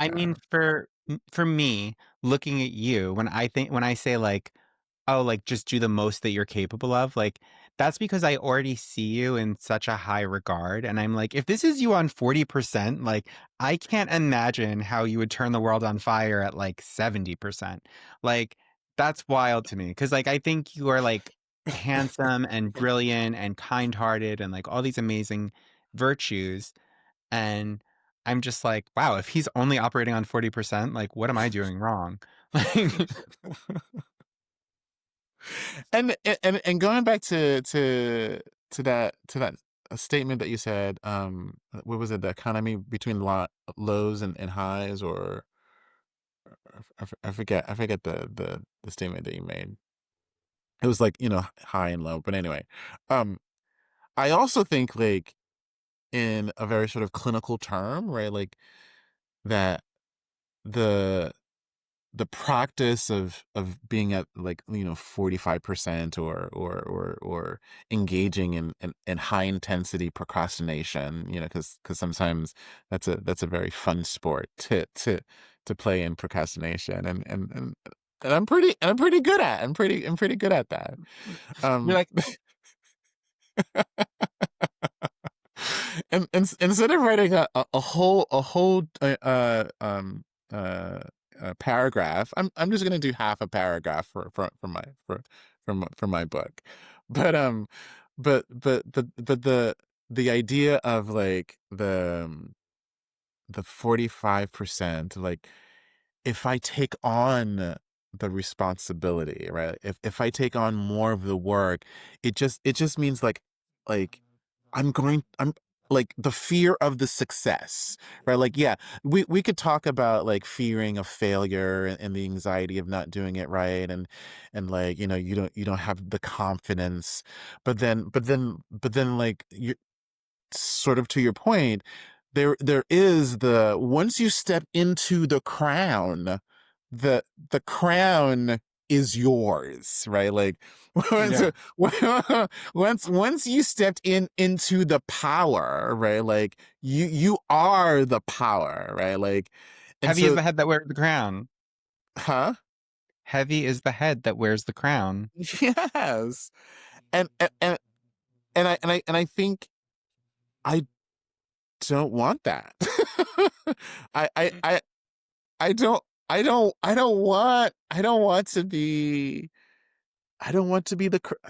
I Yeah. mean, for me, looking at you, when I say like, oh, like just do the most that you're capable of, like that's because I already see you in such a high regard. And I'm like, if this is you on 40%, like I can't imagine how you would turn the world on fire at like 70%. Like that's wild to me. Cause like I think you are like handsome and brilliant and kind-hearted and like all these amazing virtues. And I'm just like, wow, if he's only operating on 40%, like, what am I doing wrong? Like, And going back to that statement that you said, what was it? The economy between lows and highs, or I forget the statement that you made. It was like, high and low. But anyway, um, I also think, like, in a very sort of clinical term, right? Like, that the the practice of being at, like, 45%, or engaging in high intensity procrastination, because sometimes that's a very fun sport to play in procrastination, and I'm pretty good at I'm pretty good at that. you're um like, instead of writing uh, a paragraph, I'm just gonna do half a paragraph for my book. But the idea of, like, the 45%, like, if I take on the responsibility, right? If I take on more of the work, it just means, like I'm like, the fear of the success, right? Like, yeah, we could talk about, like, fearing of failure, and the anxiety of not doing it right, and like, you don't have the confidence. But then, like, you sort of, to your point, there is the once you step into the crown, the crown is yours, right? Like, once yeah. once you stepped into the power, right? Like, you are the power, right? Like, and Heavy is so, the head that wears the crown. huh? Heavy is the head that wears the crown. Yes. And I think I don't want that. I I I I don't want to be. I don't want to be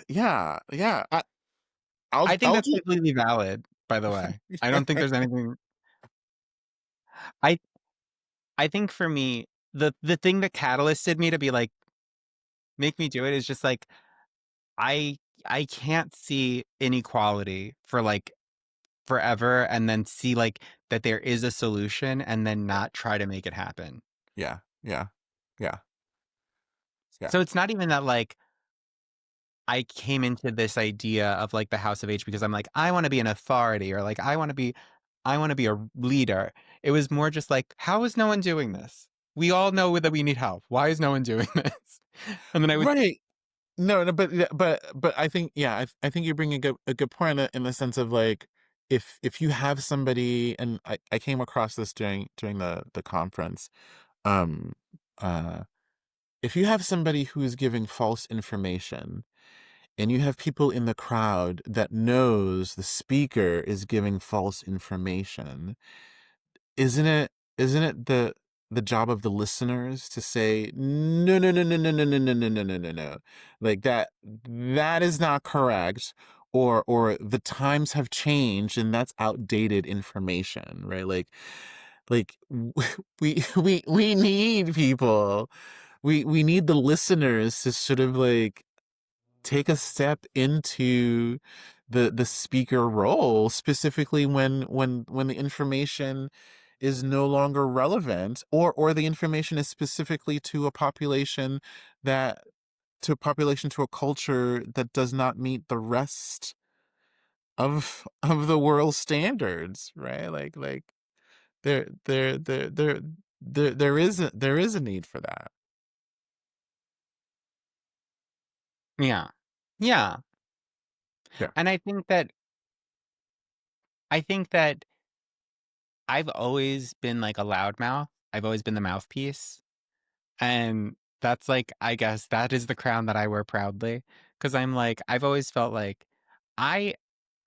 yeah, yeah. I'll I think I'll that's do. completely valid, by the way. I don't think there's anything. I I think for me, the thing that catalysted me to be like, make me do it is just like I I can't see inequality for like forever and then see like that there is a solution and then not try to make it happen. Yeah, yeah, yeah, yeah. So it's not even that like I came into this idea of like the House of H because I'm like, I want to be an authority or like I want to be a leader. It was more just like, how is no one doing this? We all know that we need help. Why is no one doing this? And then I would Right. No, no, but yeah, but I think, yeah, I think you bring a good point, in the sense of, like, if you have somebody, and I came across this during the conference. um uh if you have somebody who's giving false information, and you have people in the crowd that knows the speaker is giving false information, isn't it the job of the listeners to say, no, no, no, no, no, no, no, no, no, no, no, no, no, like, that is not correct, or the times have changed, and that's outdated information, right? Like, we need people. We need the listeners to sort of, like, take a step into the speaker role, specifically when the information is no longer relevant, or the information is specifically that to a population, to a culture that does not meet the rest of the world standards, right? Like, there is a need for that. yeah. Yeah. Yeah. And I think that I've always been like a loudmouth. I've always been the mouthpiece, and that's, like, I guess that is the crown that I wear proudly, because 'cause I'm like, I've always felt like I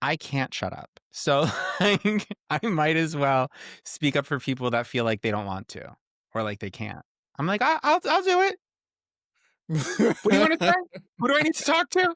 I can't shut up. So, like, I might as well speak up for people that feel like they don't want to or like they can't. I'm like, I'll do it. What do you wanna say? Who do I need to talk to?"